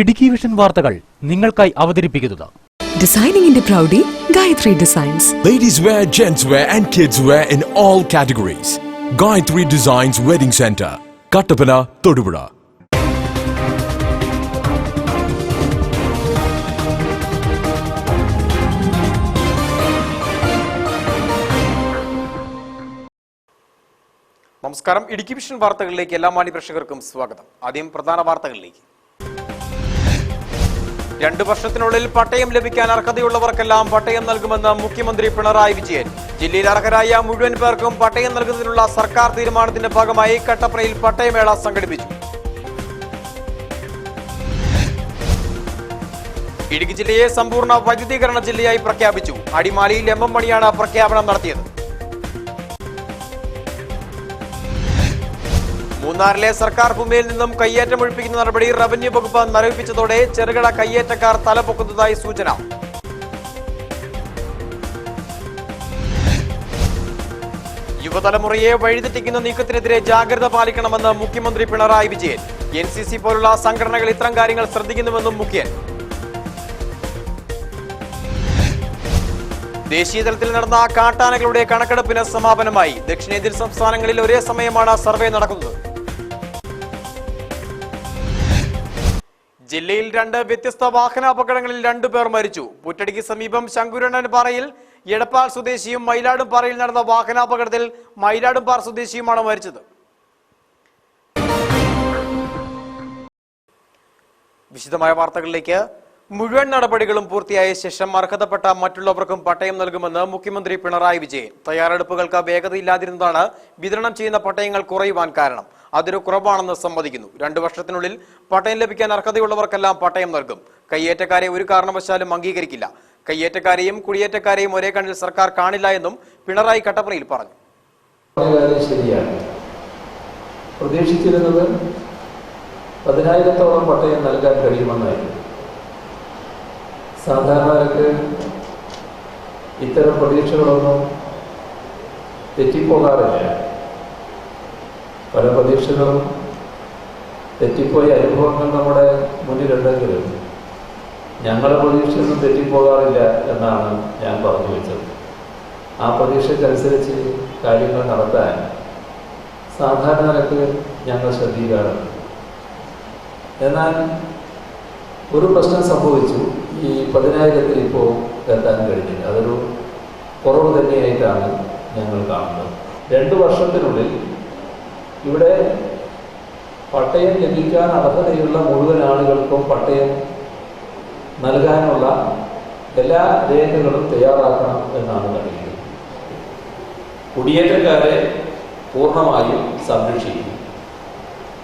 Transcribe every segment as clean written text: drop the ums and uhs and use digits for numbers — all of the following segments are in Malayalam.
ഇടുക്കി വിഷൻ വാർത്തകൾ നിങ്ങൾക്കായി അവതരിപ്പിക്കുന്നത് Designing in the Proudy, Gayatri Designs. Ladies wear, gents wear and kids wear in all categories. Gayatri Designs Wedding Center, Kattapana, Thodupuzha. നമസ്കാരം. ഇടുക്കി വിഷൻ വാർത്തകളിലേക്ക് എല്ലാ മാന്യപ്രേക്ഷകർക്കും സ്വാഗതം. ആദ്യം പ്രധാന വാർത്തകളിലേക്ക്. 2 വർഷത്തിനുള്ളിൽ പട്ടയം ലഭിക്കാൻ അർഹതയുള്ളവർക്കെല്ലാം പട്ടയം നൽകുമെന്ന് മുഖ്യമന്ത്രി പിണറായി വിജയൻ. ജില്ലയിൽ അർഹരായ മുഴുവൻ പേർക്കും പട്ടയം നൽകുന്നതിനുള്ള സർക്കാർ തീരുമാനത്തിന്റെ ഭാഗമായി കട്ടപ്പനയിൽ പട്ടയമേള സംഘടിപ്പിച്ചു. ഇടുക്കി ജില്ലയെ സമ്പൂർണ്ണ വൈദ്യുതീകരണ ജില്ലയായി പ്രഖ്യാപിച്ചു. അടിമാലിയിൽ MM മണിയാണ് പ്രഖ്യാപനം നടത്തിയത്. മൂന്നാറിലെ സർക്കാർ ഭൂമിയിൽ നിന്നും കയ്യേറ്റം ഒഴിപ്പിക്കുന്ന നടപടി റവന്യൂ വകുപ്പ് മരവിപ്പിച്ചതോടെ ചെറുകിട കയ്യേറ്റക്കാർ തലപൊക്കുന്നതായി സൂചന. യുവതലമുറയെ വഴിതെറ്റിക്കുന്ന നീക്കത്തിനെതിരെ ജാഗ്രത പാലിക്കണമെന്ന് മുഖ്യമന്ത്രി പിണറായി വിജയൻ. NCC പോലുള്ള സംഘടനകൾ ഇത്തരം കാര്യങ്ങൾ ശ്രദ്ധിക്കുന്നുവെന്നും മുഖ്യൻ. ദേശീയതലത്തിൽ നടന്ന കാട്ടാനകളുടെ കണക്കെടുപ്പിന് സമാപനമായി. ദക്ഷിണേന്ത്യൻ സംസ്ഥാനങ്ങളിൽ ഒരേ സമയമാണ് സർവേ നടക്കുന്നത്. ജില്ലയിൽ 2 വ്യത്യസ്ത വാഹനാപകടങ്ങളിൽ 2 പേർ മരിച്ചു. പുറ്റടിക്ക് സമീപം ശങ്കുരണ്ണൻപാറയിൽ എടപ്പാൾ സ്വദേശിയും മയിലാടുംപാറയിൽ നടന്ന വാഹനാപകടത്തിൽ മയിലാടുംപാറ സ്വദേശിയുമാണ് മരിച്ചത്. വിശദമായ വാർത്തകളിലേക്ക്. മുഴുവൻ നടപടികളും പൂർത്തിയായ ശേഷം അർഹതപ്പെട്ട മറ്റുള്ളവർക്കും പട്ടയം നൽകുമെന്ന് മുഖ്യമന്ത്രി പിണറായി വിജയൻ. തയ്യാറെടുപ്പുകൾക്ക് വേഗതയില്ലാതിരുന്നതാണ് വിതരണം ചെയ്യുന്ന പട്ടയങ്ങൾ കുറയുവാൻ കാരണം. അതൊരു കുറവാണെന്ന് സമ്മതിക്കുന്നു. 2 വർഷത്തിനുള്ളിൽ പട്ടയം ലഭിക്കാൻ അർഹതയുള്ളവർക്കെല്ലാം പട്ടയം നൽകും. കയ്യേറ്റക്കാരെ ഒരു കാരണവശാലും അംഗീകരിക്കില്ല. കയ്യേറ്റക്കാരെയും കുടിയേറ്റക്കാരെയും ഒരേ കണ്ണിൽ സർക്കാർ കാണില്ല എന്നും പിണറായി കട്ടപ്പനയിൽ പറഞ്ഞു. ശരിയാണ്. പ്രതീക്ഷിച്ചിരുന്നത് 10,000-ഓളം പട്ടയം നൽകാൻ കഴിയുമെന്നായിരുന്നു. സാധാരണക്കാർക്ക് ഇത്തരം പ്രതീക്ഷകളൊന്നും തെറ്റിപ്പോകാറില്ല. പല പ്രതീക്ഷകളും തെറ്റിപ്പോയ അനുഭവങ്ങൾ നമ്മുടെ മുന്നിലുണ്ടെങ്കിലും ഞങ്ങളുടെ പ്രതീക്ഷയൊന്നും തെറ്റിപ്പോകാറില്ല എന്നാണ് ഞാൻ പറഞ്ഞു വെച്ചത്. ആ പ്രതീക്ഷയ്ക്കനുസരിച്ച് കാര്യങ്ങൾ നടത്താൻ സാധാരണക്കാർക്ക് ഞങ്ങൾ ശ്രദ്ധിക്കാറുണ്ട്. എന്നാൽ ഒരു പ്രശ്നം സംഭവിച്ചു. ഈ 10,000-ൽ ഇപ്പോൾ എത്താൻ കഴിഞ്ഞില്ല. അതൊരു കുറവ് തന്നെയായിട്ടാണ് ഞങ്ങൾ കാണുന്നത്. 2 വർഷത്തിനുള്ളിൽ ഇവിടെ പട്ടയം ലഭിക്കാൻ അർഹതയുള്ള മുഴുവൻ ആളുകൾക്കും പട്ടയം നൽകാനുള്ള എല്ലാ രേഖകളും തയ്യാറാക്കണം എന്നാണ് പറയുന്നത്. കുടിയേറ്റക്കാരെ പൂർണ്ണമായും സംരക്ഷിക്കും,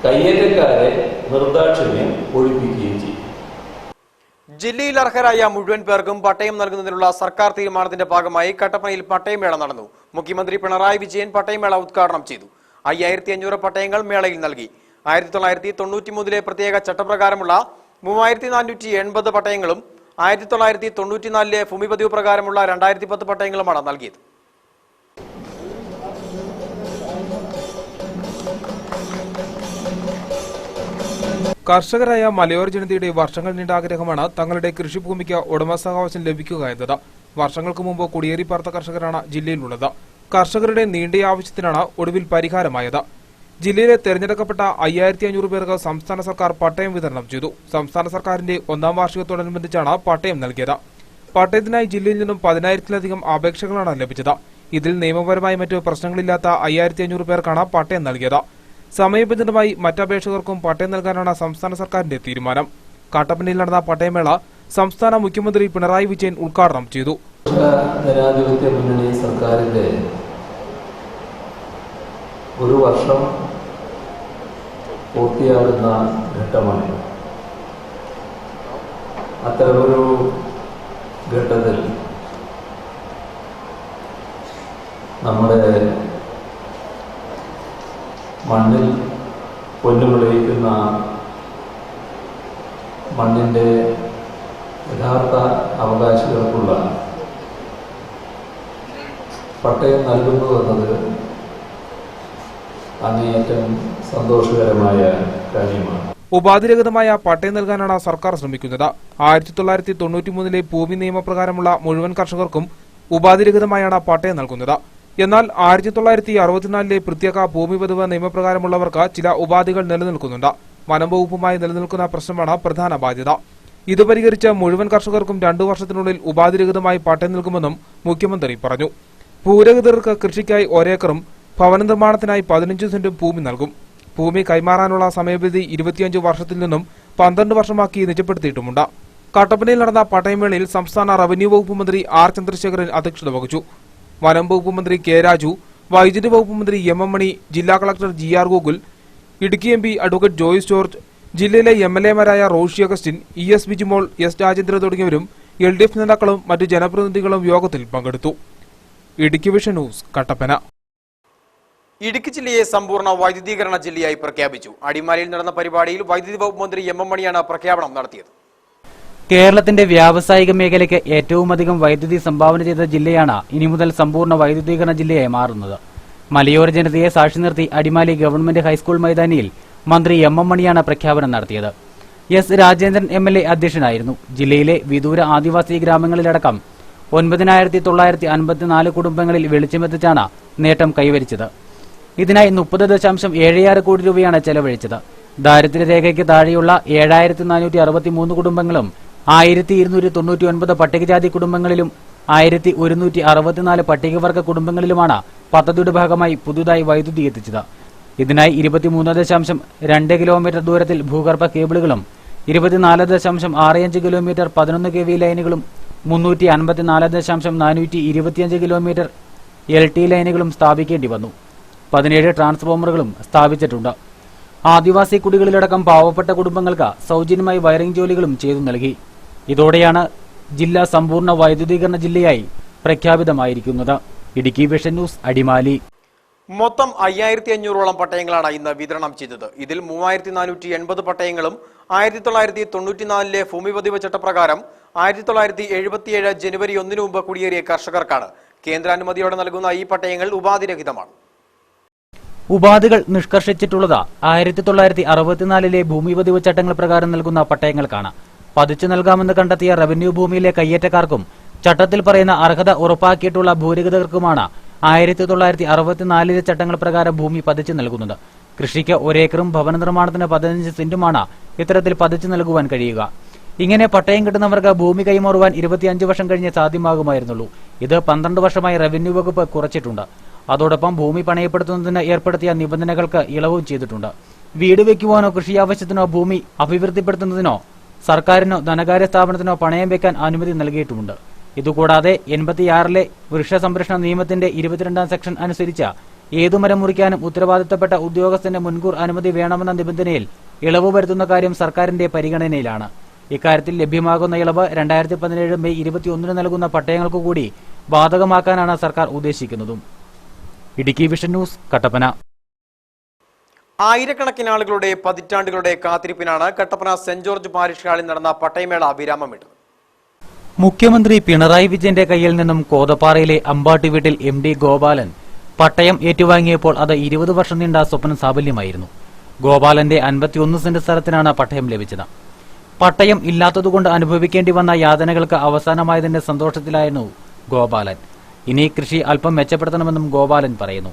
കയ്യേറ്റക്കാരെ നിർദാക്ഷിണ്യം ഒഴിപ്പിക്കുകയും ചെയ്യും. ജില്ലയിൽ അർഹരായ മുഴുവൻ പേർക്കും പട്ടയം നൽകുന്നതിനുള്ള സർക്കാർ തീരുമാനത്തിന്റെ ഭാഗമായി കട്ടപ്പനയിൽ പട്ടയമേള നടന്നു. മുഖ്യമന്ത്രി പിണറായി വിജയൻ പട്ടയമേള ഉദ്ഘാടനം ചെയ്തു. 5500 പട്ടയങ്ങൾ മേളയിൽ നൽകി. 1993 പ്രത്യേക ചട്ടപ്രകാരമുള്ള 3480 പട്ടയങ്ങളും 1994 ഭൂമി പതിവ് പ്രകാരമുള്ള 2010 പട്ടയങ്ങളുമാണ് നൽകിയത്. കർഷകരായ മലയോര ജനതയുടെ വർഷങ്ങൾ നീണ്ട ആഗ്രഹമാണ് തങ്ങളുടെ കൃഷിഭൂമിക്ക് ഉടമസ്ഥാവകാശം ലഭിക്കുക എന്നത്. വർഷങ്ങൾക്ക് മുമ്പ് കുടിയേറി പാർത്ത കർഷകരാണ് ജില്ലയിലുള്ളത്. കർഷകരുടെ നീണ്ട ആവശ്യത്തിനാണ് ഒടുവിൽ പരിഹാരമായത്. ജില്ലയിലെ തെരഞ്ഞെടുക്കപ്പെട്ട 5500 പേർക്ക് സംസ്ഥാന സർക്കാർ പട്ടയം വിതരണം ചെയ്തു. സംസ്ഥാന സർക്കാരിന്റെ 1ാം വാർഷികത്തോടനുബന്ധിച്ചാണ് പട്ടയം നൽകിയത്. പട്ടയത്തിനായി ജില്ലയിൽ നിന്നും 10,000-ലധികം അപേക്ഷകളാണ് ലഭിച്ചത്. ഇതിൽ നിയമപരമായ മറ്റു പ്രശ്നങ്ങളില്ലാത്ത 5500 പേർക്കാണ് പട്ടയം നൽകിയത്. സമയബന്ധിതമായി മറ്റപേക്ഷകർക്കും പട്ടയം നൽകാനാണ് സംസ്ഥാന സർക്കാരിന്റെ തീരുമാനം. കട്ടപ്പനയിൽ നടന്ന പട്ടയമേള സംസ്ഥാന മുഖ്യമന്ത്രി പിണറായി വിജയൻ ഉദ്ഘാടനം ചെയ്തു. ജനാധിപത്യ മുന്നണി സർക്കാരിന്റെ 1 വർഷം പൂർത്തിയാകുന്ന ഘട്ടമാണ്. അത്തരമൊരു ഘട്ടത്തിൽ നമ്മുടെ മണ്ണിൽ പൊന്നുവിളയിക്കുന്ന മണ്ണിൻ്റെ യഥാർത്ഥ അവകാശികൾക്കുള്ള പട്ടയം നൽകുന്നു എന്നത് അങ്ങേയറ്റം സന്തോഷകരമായ കാര്യമാണ്. ഉപാധിരഹിതമായ പട്ടയം നൽകാനാണ് സർക്കാർ ശ്രമിക്കുന്നത്. 1993 ഭൂമി നിയമപ്രകാരമുള്ള മുഴുവൻ കർഷകർക്കും ഉപാധിരഹിതമായാണ് പട്ടയം നൽകുന്നത്. എന്നാൽ 1964 പ്രത്യേക ഭൂമി പതിവ് നിയമപ്രകാരമുള്ളവർക്ക് ചില ഉപാധികൾ നിലനിൽക്കുന്നുണ്ട്. വനം വകുപ്പുമായി നിലനിൽക്കുന്ന പ്രശ്നമാണ് പ്രധാന ബാധ്യത. ഇത് പരിഹരിച്ച് മുഴുവൻ കർഷകർക്കും 2 വർഷത്തിനുള്ളിൽ ഉപാധിരഹിതമായി പട്ടയം നൽകുമെന്നും മുഖ്യമന്ത്രി പറഞ്ഞു. ഭൂരഹിതർക്ക് കൃഷിക്കായി 1 ഏക്കറും ഭവന നിർമ്മാണത്തിനായി 15 സെന്റും ഭൂമി നൽകും. ഭൂമി കൈമാറാനുള്ള സമയപരിധി 25 വർഷത്തിൽ നിന്നും 12 വർഷമാക്കി നിജപ്പെടുത്തിയിട്ടുമുണ്ട്. കട്ടപ്പനയിൽ നടന്ന പട്ടയമേളയിൽ സംസ്ഥാന റവന്യൂ വകുപ്പ് മന്ത്രി ആർ ചന്ദ്രശേഖരൻ അധ്യക്ഷത വഹിച്ചു. വനം വകുപ്പ് മന്ത്രി കെ രാജു, വൈദ്യുതി വകുപ്പ് മന്ത്രി എം എം മണി, ജില്ലാ collector G R Gokul, Idukki M P advocate Joice George, ജില്ലയിലെ എംഎൽഎമാരായ Roshy Augustine, E S Bijimol, S Rajendra തുടങ്ങിയവരും LDF നേതാക്കളും മറ്റ് ജനപ്രതിനിധികളും യോഗത്തിൽ പങ്കെടുത്തു. Idukki vision news, Kattappana. ഇടുക്കി ജില്ലയെ സമ്പൂർണ്ണ വൈദ്യുതീകരണ ജില്ലയായി പ്രഖ്യാപിച്ചു. അടിമാലിയിൽ നടന്ന പരിപാടിയിൽ വൈദ്യുതി വകുപ്പ് മന്ത്രി എം എം മണിയാണ് പ്രഖ്യാപനം നടത്തിയത്. കേരളത്തിന്റെ വ്യാവസായിക മേഖലയ്ക്ക് ഏറ്റവുമധികം വൈദ്യുതി സംഭാവന ചെയ്ത ജില്ലയാണ് ഇനി മുതൽ സമ്പൂർണ്ണ വൈദ്യുതീകരണ ജില്ലയായി മാറുന്നത്. മലയോര ജനതയെ സാക്ഷി നിർത്തി അടിമാലി ഗവൺമെന്റ് ഹൈസ്കൂൾ മൈതാനിയിൽ മന്ത്രി എം എം മണിയാണ് പ്രഖ്യാപനം നടത്തിയത്. എസ് രാജേന്ദ്രൻ MLA അധ്യക്ഷനായിരുന്നു. ജില്ലയിലെ വിദൂര ആദിവാസി ഗ്രാമങ്ങളിലടക്കം 9954 കുടുംബങ്ങളിൽ വെളിച്ചമെത്തിച്ചാണ് നേട്ടം കൈവരിച്ചത്. ഇതിനായി 30.76 കോടി രൂപയാണ് ചെലവഴിച്ചത്. ദാരിദ്ര്യരേഖയ്ക്ക് താഴെയുള്ള 7463 കുടുംബങ്ങളും 1299 പട്ടികജാതി കുടുംബങ്ങളിലും 1164 പട്ടികവർഗ കുടുംബങ്ങളിലുമാണ് പദ്ധതിയുടെ ഭാഗമായി പുതുതായി വൈദ്യുതി എത്തിച്ചത്. ഇതിനായി 23.2 കിലോമീറ്റർ ദൂരത്തിൽ ഭൂഗർഭ കേബിളുകളും 24.65 കിലോമീറ്റർ 11 kV ലൈനുകളും 354.425 കിലോമീറ്റർ LT ലൈനുകളും സ്ഥാപിക്കേണ്ടി വന്നു. 17 ട്രാൻസ്ഫോമറുകളും സ്ഥാപിച്ചിട്ടുണ്ട്. ആദിവാസി കുടികളിലടക്കം പാവപ്പെട്ട കുടുംബങ്ങൾക്ക് സൗജന്യമായി വയറിംഗ് ജോലികളും ചെയ്തു നൽകി. ഇതോടെയാണ് ജില്ല സമ്പൂർണ്ണ വൈദ്യുതീകരണ ജില്ലയായി പ്രഖ്യാപിതമായിരിക്കുന്നത്. Idukki vision news, Adimali. മൊത്തം 5500ഓളം പട്ടയങ്ങളാണ് ഇന്ന് വിതരണം ചെയ്തത്. ഇതിൽ 3480 പട്ടയങ്ങളും 1994 ഭൂമി പതിവ് ചട്ടപ്രകാരം 1977 ജനുവരി 1 മുമ്പ് കുടിയേറിയ കർഷകർക്കാണ്. കേന്ദ്രാനുമതിയോടെ നൽകുന്ന ഈ പട്ടയങ്ങൾ ഉപാധിരഹിതമാണ്. ഉപാധികൾ നിഷ്കർഷിച്ചിട്ടുള്ളത് 1964 ഭൂമി പതിവ് ചട്ടങ്ങൾ പ്രകാരം നൽകുന്ന പട്ടയങ്ങൾക്കാണ്. പതിച്ചു നൽകാമെന്ന് കണ്ടെത്തിയ റവന്യൂ ഭൂമിയിലെ കയ്യേറ്റക്കാർക്കും ചട്ടത്തിൽ പറയുന്ന അർഹത ഉറപ്പാക്കിയിട്ടുള്ള ഭൂരഹിതർക്കുമാണ് 1964 ചട്ടങ്ങൾ പ്രകാരം ഭൂമി പതിച്ചു നൽകുന്നത്. കൃഷിക്ക് 1 ഏക്കറും ഭവന നിർമ്മാണത്തിന് 15 സെന്റുമാണ് ഇത്തരത്തിൽ പതിച്ചു നൽകുവാൻ കഴിയുക. ഇങ്ങനെ പട്ടയം കിട്ടുന്നവർക്ക് ഭൂമി കൈമാറുവാൻ 25 വർഷം കഴിഞ്ഞ് സാധ്യമാകുമായിരുന്നുള്ളൂ. ഇത് 12 വർഷമായി റവന്യൂ വകുപ്പ് കുറച്ചിട്ടുണ്ട്. അതോടൊപ്പം ഭൂമി പണയപ്പെടുത്തുന്നതിന് ഏർപ്പെടുത്തിയ നിബന്ധനകൾക്ക് ഇളവും ചെയ്തിട്ടുണ്ട്. വീട് വയ്ക്കുവാനോ കൃഷി ആവശ്യത്തിനോ ഭൂമി അഭിവൃദ്ധിപ്പെടുത്തുന്നതിനോ സർക്കാരിനോ ധനകാര്യ സ്ഥാപനത്തിനോ പണയം വെക്കാൻ അനുമതി നൽകിയിട്ടുമുണ്ട്. ഇതുകൂടാതെ 86 വൃക്ഷ സംരക്ഷണ നിയമത്തിന്റെ 22-ാം സെക്ഷൻ അനുസരിച്ച് ഏതു മരം മുറിക്കാനും ഉത്തരവാദിത്തപ്പെട്ട ഉദ്യോഗസ്ഥന്റെ മുൻകൂർ അനുമതി വേണമെന്ന നിബന്ധനയിൽ ഇളവ് വരുത്തുന്ന കാര്യം സർക്കാരിന്റെ പരിഗണനയിലാണ്. ഇക്കാര്യത്തിൽ ലഭ്യമാകുന്ന ഇളവ് 2017 മെയ് 21 നൽകുന്ന പട്ടയങ്ങൾക്കു കൂടി ബാധകമാക്കാനാണ് സർക്കാർ ഉദ്ദേശിക്കുന്നതും. Idukki vision news, Kattappana. ആയിരക്കണക്കിന് ആളുകളുടെ പതിറ്റാണ്ടുകളുടെ കാത്തിരിപ്പിനാണ് കട്ടപ്പന സെന്റ് ജോർജ് പാരിഷ് ഹാളിൽ നടന്ന പട്ടയമേള വിരാമമിട്ടത്. മുഖ്യമന്ത്രി പിണറായി വിജയന്റെ കയ്യിൽ നിന്നും കോതപ്പാറയിലെ അമ്പാട്ടി വീട്ടിൽ MD ഗോപാലൻ പട്ടയം ഏറ്റുവാങ്ങിയപ്പോൾ അത് 20 വർഷം നീണ്ട സ്വപ്നം സാഫല്യമായിരുന്നു. ഗോപാലന്റെ 51 സെന്റ് സ്ഥലത്തിനാണ് പട്ടയം ലഭിച്ചത്. പട്ടയം ഇല്ലാത്തതുകൊണ്ട് അനുഭവിക്കേണ്ടി വന്ന യാതനകൾക്ക് അവസാനമായതിന്റെ സന്തോഷത്തിലായിരുന്നു ഗോപാലൻ. ഇനി കൃഷി അല്പം മെച്ചപ്പെടുത്തണമെന്നും ഗോപാലൻ പറയുന്നു.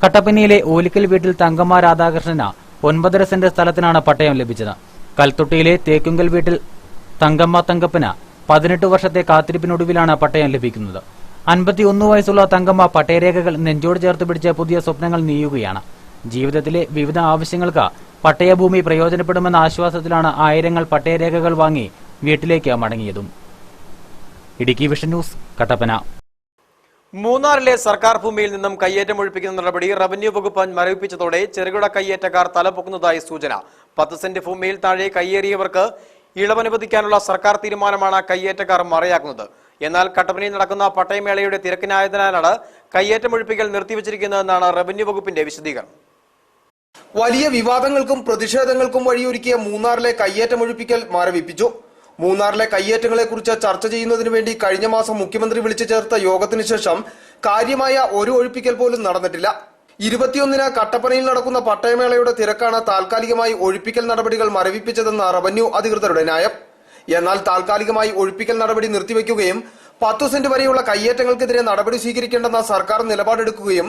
കട്ടപ്പനയിലെ ഓലിക്കൽ വീട്ടിൽ തങ്കമ്മ രാധാകൃഷ്ണന് 9.5 സെന്റ് സ്ഥലത്തിനാണ് പട്ടയം ലഭിച്ചത്. കൽത്തൊട്ടിയിലെ തേക്കുങ്കൽ വീട്ടിൽ തങ്കമ്മ തങ്കപ്പന് 18 വർഷത്തെ കാത്തിരിപ്പിനൊടുവിലാണ് പട്ടയം ലഭിക്കുന്നത്. 51 വയസ്സുള്ള തങ്കമ്മ പട്ടയരേഖകൾ നെഞ്ചോട് ചേർത്ത് പിടിച്ച് പുതിയ സ്വപ്നങ്ങൾ നെയ്യുകയാണ്. ജീവിതത്തിലെ വിവിധ ആവശ്യങ്ങൾക്ക് പട്ടയഭൂമി പ്രയോജനപ്പെടുമെന്ന ആശ്വാസത്തിലാണ് ആയിരങ്ങൾ പട്ടയരേഖകൾ വാങ്ങി വീട്ടിലേക്ക് മടങ്ങിയതും. Idukki vision news, Kattappana. മൂന്നാറിലെ സർക്കാർ ഭൂമിയിൽ നിന്നും കയ്യേറ്റം ഒഴിപ്പിക്കുന്ന നടപടി റവന്യൂ വകുപ്പ് മരവിപ്പിച്ചതോടെ ചെറുകിട കയ്യേറ്റക്കാർ തലപൊക്കുന്നതായി സൂചന. 10 സെന്റ് ഭൂമിയിൽ താഴെ കയ്യേറിയവർക്ക് ഇളവനുവദിക്കാനുള്ള സർക്കാർ തീരുമാനമാണ് കയ്യേറ്റക്കാർ മറയാക്കുന്നത്. എന്നാൽ കട്ടപ്പനയിൽ നടക്കുന്ന പട്ടയമേളയുടെ തിരക്കിനായതിനാലാണ് കയ്യേറ്റം ഒഴിപ്പിക്കൽ നിർത്തിവച്ചിരിക്കുന്നതെന്നാണ് റവന്യൂ വകുപ്പിന്റെ വിശദീകരണം. വലിയ വിവാദങ്ങൾക്കും പ്രതിഷേധങ്ങൾക്കും വഴിയൊരുക്കിയ മൂന്നാറിലെ കയ്യേറ്റമൊഴിപ്പിക്കൽ മരവിപ്പിച്ചു. മൂന്നാറിലെ കയ്യേറ്റങ്ങളെക്കുറിച്ച് ചർച്ച ചെയ്യുന്നതിനു വേണ്ടി കഴിഞ്ഞ മാസം മുഖ്യമന്ത്രി വിളിച്ചു ചേർത്ത യോഗത്തിനു ശേഷം കാര്യമായ ഒരു ഒഴിപ്പിക്കൽ പോലും നടന്നിട്ടില്ല. 21-ന് കട്ടപ്പനയിൽ നടക്കുന്ന പട്ടയമേളയുടെ തിരക്കാണ് താൽക്കാലികമായി ഒഴിപ്പിക്കൽ നടപടികൾ മരവിപ്പിച്ചതെന്ന് റവന്യൂ അധികൃതരുടെ ന്യായം. എന്നാൽ താൽക്കാലികമായി ഒഴിപ്പിക്കൽ നടപടി നിർത്തിവെക്കുകയും 10 സെന്റ് വരെയുള്ള കയ്യേറ്റങ്ങൾക്കെതിരെ നടപടി സ്വീകരിക്കേണ്ടെന്ന സർക്കാർ നിലപാടെടുക്കുകയും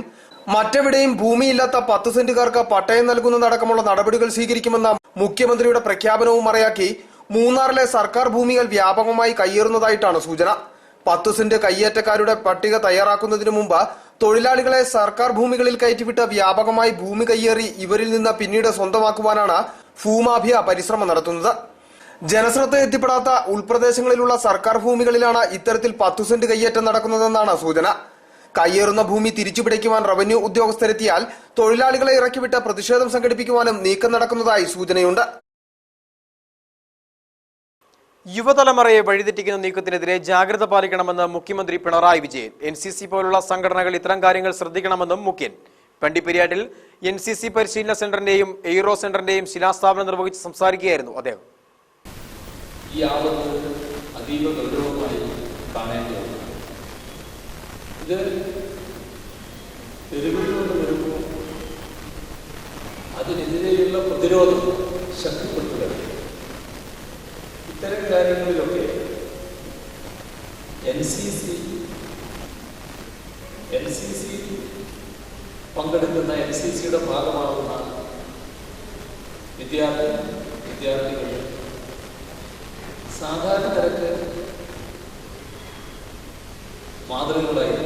മറ്റെവിടെയും ഭൂമിയില്ലാത്ത 10 സെന്റുകാർക്ക് പട്ടയം നൽകുന്നതടക്കമുള്ള നടപടികൾ സ്വീകരിക്കുമെന്ന മുഖ്യമന്ത്രിയുടെ പ്രഖ്യാപനവും മറയാക്കി മൂന്നാറിലെ സർക്കാർ ഭൂമികൾ വ്യാപകമായി കയ്യേറുന്നതായിട്ടാണ് സൂചന. 10 സെന്റ് കയ്യേറ്റക്കാരുടെ പട്ടിക തയ്യാറാക്കുന്നതിന് മുമ്പ് തൊഴിലാളികളെ സർക്കാർ ഭൂമികളിൽ കയറ്റിവിട്ട് വ്യാപകമായി ഭൂമി കയ്യേറി ഇവരിൽ നിന്ന് പിന്നീട് സ്വന്തമാക്കുവാനാണ് ഭൂമാഫിയ പരിശ്രമം നടത്തുന്നത്. ജനശ്രദ്ധ എത്തിപ്പെടാത്ത ഉൾപ്രദേശങ്ങളിലുള്ള സർക്കാർ ഭൂമികളിലാണ് ഇത്തരത്തിൽ 10 സെന്റ് കയ്യേറ്റം നടക്കുന്നതെന്നാണ് സൂചന. കയ്യേറുന്ന ഭൂമി തിരിച്ചുപിടിക്കുവാൻ റവന്യൂ ഉദ്യോഗസ്ഥരെത്തിയാൽ തൊഴിലാളികളെ ഇറക്കിവിട്ട് പ്രതിഷേധം സംഘടിപ്പിക്കുവാനും നീക്കം നടക്കുന്നതായി സൂചനയുണ്ട്. യുവതലമുറയെ വഴിതെറ്റിക്കുന്ന നീക്കത്തിനെതിരെ ജാഗ്രത പാലിക്കണമെന്ന് മുഖ്യമന്ത്രി പിണറായി വിജയൻ. NCC പോലുള്ള സംഘടനകൾ ഇത്തരം കാര്യങ്ങൾ ശ്രദ്ധിക്കണമെന്നും മുഖ്യൻ. പണ്ടിപ്പെരിയാട്ടിൽ NCC പരിശീലന സെന്ററിന്റെയും എയ്റോ സെന്ററിന്റെയും ശിലാസ്ഥാപനം നിർവഹിച്ച് സംസാരിക്കുകയായിരുന്നു അദ്ദേഹം. ഈ ആപത്ത് അതീവ ഗൗരവമായി കാണേണ്ടതാണ്. ഇത് തെരുവിലൂടെ വരുമ്പോൾ അതിനെതിരെയുള്ള പ്രതിരോധം ശക്തിപ്പെടുത്തുക. ഇത്തരം കാര്യങ്ങളിലൊക്കെ NCC പങ്കെടുക്കുന്ന NCCയുടെ ഭാഗമാകുന്ന വിദ്യാർത്ഥികൾ സാധാരണ തരക്ക് മാതൃകകളായി.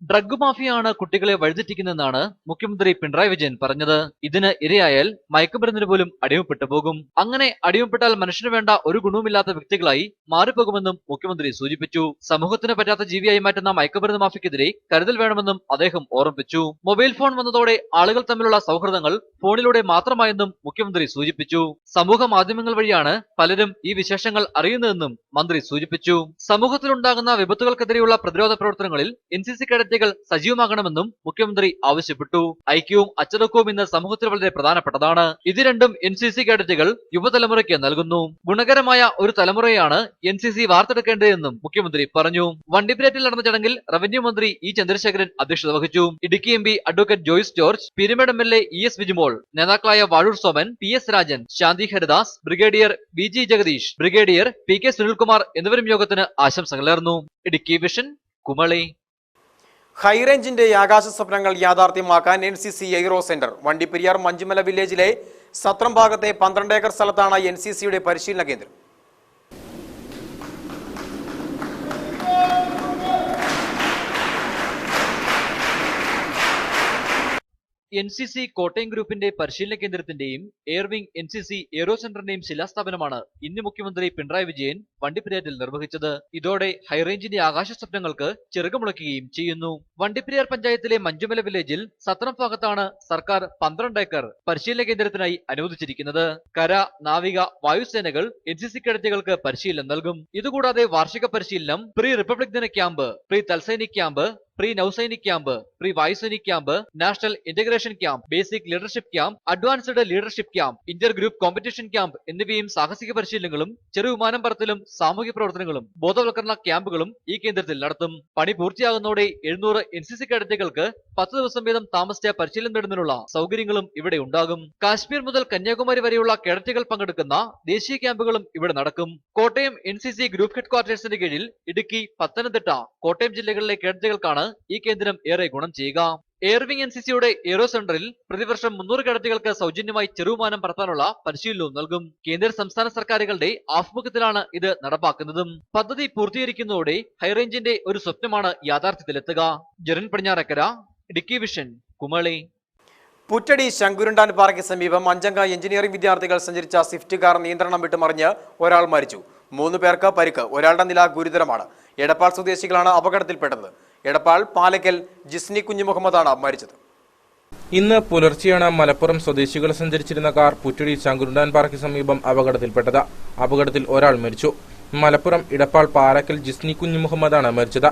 ഡ്രഗ് മാഫിയാണ് കുട്ടികളെ വഴിതെറ്റിക്കുന്നതെന്നാണ് മുഖ്യമന്ത്രി പിണറായി വിജയൻ പറഞ്ഞത്. ഇതിന് ഇരയായാൽ മയക്കുമരുന്നിന് പോലും അടിമപ്പെട്ടു പോകും. അങ്ങനെ അടിമപ്പെട്ടാൽ മനുഷ്യന് വേണ്ട ഒരു ഗുണവുമില്ലാത്ത വ്യക്തികളായി മാറിപ്പോകുമെന്നും മുഖ്യമന്ത്രി സൂചിപ്പിച്ചു. സമൂഹത്തിന് പറ്റാത്ത ജീവിയായി മാറ്റുന്ന മയക്കുമരുന്ന് മാഫിക്കെതിരെ കരുതൽ വേണമെന്നും അദ്ദേഹം ഓർമ്മിപ്പിച്ചു. മൊബൈൽ ഫോൺ വന്നതോടെ ആളുകൾ തമ്മിലുള്ള സൗഹൃദങ്ങൾ ഫോണിലൂടെ മാത്രമായെന്നും മുഖ്യമന്ത്രി സൂചിപ്പിച്ചു. സമൂഹ മാധ്യമങ്ങൾ വഴിയാണ് പലരും ഈ വിശേഷങ്ങൾ അറിയുന്നതെന്നും മന്ത്രി സൂചിപ്പിച്ചു. സമൂഹത്തിലുണ്ടാകുന്ന വിപത്തുകൾക്കെതിരെയുള്ള പ്രതിരോധ പ്രവർത്തനങ്ങളിൽ NCC കേഡറ്റുകൾ സജീവമാകണമെന്നും മുഖ്യമന്ത്രി ആവശ്യപ്പെട്ടു. ഐക്യവും അച്ചടക്കവും ഇന്ന് സമൂഹത്തിൽ വളരെ പ്രധാനപ്പെട്ടതാണ്. ഇത് രണ്ടും NCC കേഡറ്റുകൾ യുവതലമുറയ്ക്ക് നൽകുന്നു. ഗുണകരമായ ഒരു തലമുറയാണ് NCC വാർത്തെടുക്കേണ്ടതെന്നും മുഖ്യമന്ത്രി പറഞ്ഞു. വണ്ടിപ്പെരിയാറ്റിൽ നടന്ന ചടങ്ങിൽ റവന്യൂ മന്ത്രി E ചന്ദ്രശേഖരൻ അധ്യക്ഷത വഹിച്ചു. Idukki MP advocate Joice George, Peermade MLA ES Vijimol, നേതാക്കളായ Vazhoor Soman, PS Rajan, Shanthi Haridas, brigadier VG Jagadeesh, brigadier PK Sunilkumar എന്നിവരും യോഗത്തിന് ആശംസകൾ നേർന്നു. ഇടുക്കി വിഷൻ, കുമളി. ഹൈറേഞ്ചിന്റെ ആകാശ സ്വപ്നങ്ങൾ യാഥാർത്ഥ്യമാക്കാൻ NCC aero centre. Vandiperiyar Manjumala വില്ലേജിലെ സത്രം ഭാഗത്തെ 12 ഏക്കർ സ്ഥലത്താണ് NCCയുടെ പരിശീലന കേന്ദ്രം. NCC കോട്ടയം ഗ്രൂപ്പിന്റെ പരിശീലന കേന്ദ്രത്തിന്റെയും എയർവിംഗ് NCC എയ്റോ സെന്ററിന്റെയും ശിലാസ്ഥാപനമാണ് ഇന്ന് മുഖ്യമന്ത്രി പിണറായി വിജയൻ വണ്ടിപ്പെരിയാറ്റിൽ നിർവഹിച്ചത്. ഇതോടെ ഹൈറേഞ്ചിന്റെ ആകാശ സ്വപ്നങ്ങൾക്ക് ചിറകുമുളയ്ക്കുകയും ചെയ്യുന്നു. വണ്ടിപ്പെരിയാർ പഞ്ചായത്തിലെ മഞ്ചുമല വില്ലേജിൽ സത്രം ഭാഗത്താണ് സർക്കാർ 12 ഏക്കർ പരിശീലന കേന്ദ്രത്തിനായി അനുവദിച്ചിരിക്കുന്നത്. കര, നാവിക, വായുസേനകൾ NCC കേഡറ്റുകൾക്ക് പരിശീലനം നൽകും. ഇതുകൂടാതെ വാർഷിക പരിശീലനം, പ്രീ റിപ്പബ്ലിക് ദിന camp, pre Thal Sainik camp, pre Nau Sainik camp, pre Vayu Sainik camp, national integration camp, basic leadership camp, advanced leadership camp, inter group competition camp എന്നിവയും സാഹസിക പരിശീലനങ്ങളും ചെറുവിമാനം പറത്തലും സാമൂഹ്യ പ്രവർത്തനങ്ങളും ബോധവൽക്കരണ ക്യാമ്പുകളും ഈ കേന്ദ്രത്തിൽ നടത്തും. പണി പൂർത്തിയാകുന്നതോടെ 700 NCC കേഡറ്റുകൾക്ക് 10 ദിവസം വീതം താമസിച്ച പരിശീലനം നേടുന്നതിനുള്ള സൗകര്യങ്ങളും ഇവിടെ ഉണ്ടാകും. കാശ്മീർ മുതൽ കന്യാകുമാരി വരെയുള്ള കേഡറ്റുകൾ പങ്കെടുക്കുന്ന ദേശീയ ക്യാമ്പുകളും ഇവിടെ നടക്കും. കോട്ടയം NCC ഗ്രൂപ്പ് ഹെഡ്ക്വാർട്ടേഴ്സിന്റെ കീഴിൽ ഇടുക്കി, പത്തനംതിട്ട, കോട്ടയം ജില്ലകളിലെ കേഡറ്റുകൾക്കാണ് ഈ കേന്ദ്രം ഏറെ ഗുണം ചെയ്യുക. എയർവിംഗ് NCCയുടെ എയ്റോ സെന്ററിൽ പ്രതിവർഷം 300 കേഡറ്റുകൾക്ക് സൗജന്യമായി ചെറുവിമാനം പറത്താനുള്ള പരിശീലനവും നൽകും. കേന്ദ്ര സംസ്ഥാന സർക്കാരുകളുടെ ആഭിമുഖ്യത്തിലാണ് ഇത് നടപ്പാക്കുന്നതും. പദ്ധതി പൂർത്തീകരിക്കുന്നതോടെ ഹൈറേഞ്ചിന്റെ ഒരു സ്വപ്നമാണ് യാഥാർത്ഥ്യത്തിലെത്തുക. ജെറിൻ പടിഞ്ഞാറക്കര, ഇടുക്കി വിഷൻ, കുമളി. പുറ്റടി ശങ്കുരുണ്ടാൻ പാറയ്ക്ക് സമീപം 5 അംഗ എഞ്ചിനീയറിംഗ് വിദ്യാർത്ഥികൾ സഞ്ചരിച്ച സ്വിഫ്റ്റ് കാർ നിയന്ത്രണം വിട്ട് മറിഞ്ഞ് ഒരാൾ മരിച്ചു. 3 പേർക്ക് പരിക്ക്. ഒരാളുടെ നില ഗുരുതരമാണ്. എടപ്പാൾ സ്വദേശികളാണ് അപകടത്തിൽപ്പെട്ടത്. എടപ്പാൾ പാലക്കൽ ജിസ്നി കുഞ്ഞുമുഹമ്മദാണ് മരിച്ചത്. ഇന്ന് പുലർച്ചെയാണ് മലപ്പുറം സ്വദേശികൾ സഞ്ചരിച്ചിരുന്ന കാർ പുറ്റടി ശങ്കുരുണ്ടാൻ പാറയ്ക്ക് സമീപം അപകടത്തിൽപ്പെട്ടത്. അപകടത്തിൽ ഒരാൾ മരിച്ചു. മലപ്പുറം ഇടപ്പാൾ പാലക്കൽ ജിസ്നി കുഞ്ഞുമുഹമ്മദാണ് മരിച്ചത്.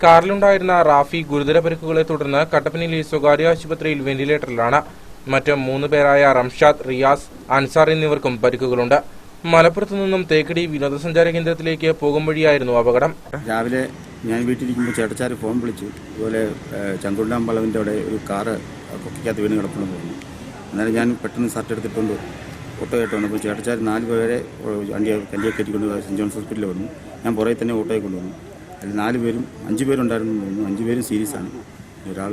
കാറിലുണ്ടായിരുന്ന റാഫി ഗുരുതര പരിക്കുകളെ തുടർന്ന് കട്ടപ്പനയിലെ സ്വകാര്യ ആശുപത്രിയിൽ വെന്റിലേറ്ററിലാണ്. മറ്റ് 3 പേരായ റംഷാദ്, റിയാസ്, അൻസാർ എന്നിവർക്കും പരിക്കുകളുണ്ട്. മലപ്പുറത്തു നിന്നും തേക്കടി വിനോദസഞ്ചാര കേന്ദ്രത്തിലേക്ക് പോകും വഴിയായിരുന്നു അപകടം. രാവിലെ ഞാൻ വീട്ടിലിരിക്കുമ്പോൾ ചേട്ടച്ചാർ ഫോൺ വിളിച്ചു, ഇതുപോലെ ചങ്കുണ്ടാമ്പളവിൻ്റെ അവിടെ ഒരു കാറ് കൊക്കയ്ക്കകത്ത് വീണ് കിടപ്പുണ്ടെന്ന് പറഞ്ഞു. അന്നേരം ഞാൻ പെട്ടെന്ന് ഷർട്ട് എടുത്തിട്ടുണ്ട് ഓട്ടോ ആയിട്ട് വന്നപ്പോൾ ചേട്ടച്ചാർ 4 പേരെ കല്ലിയെ കയറ്റിക്കൊണ്ട് സെൻറ്റ് ജോൺസ് ഹോസ്പിറ്റലിൽ വന്നു. ഞാൻ പുറകെ തന്നെ ഓട്ടോയെ കൊണ്ടുവന്നു. അതിൽ 4 പേരും 5 പേരുണ്ടായിരുന്നു തോന്നുന്നു. 5 പേരും സീരിയസ് ആണ്. ഒരാൾ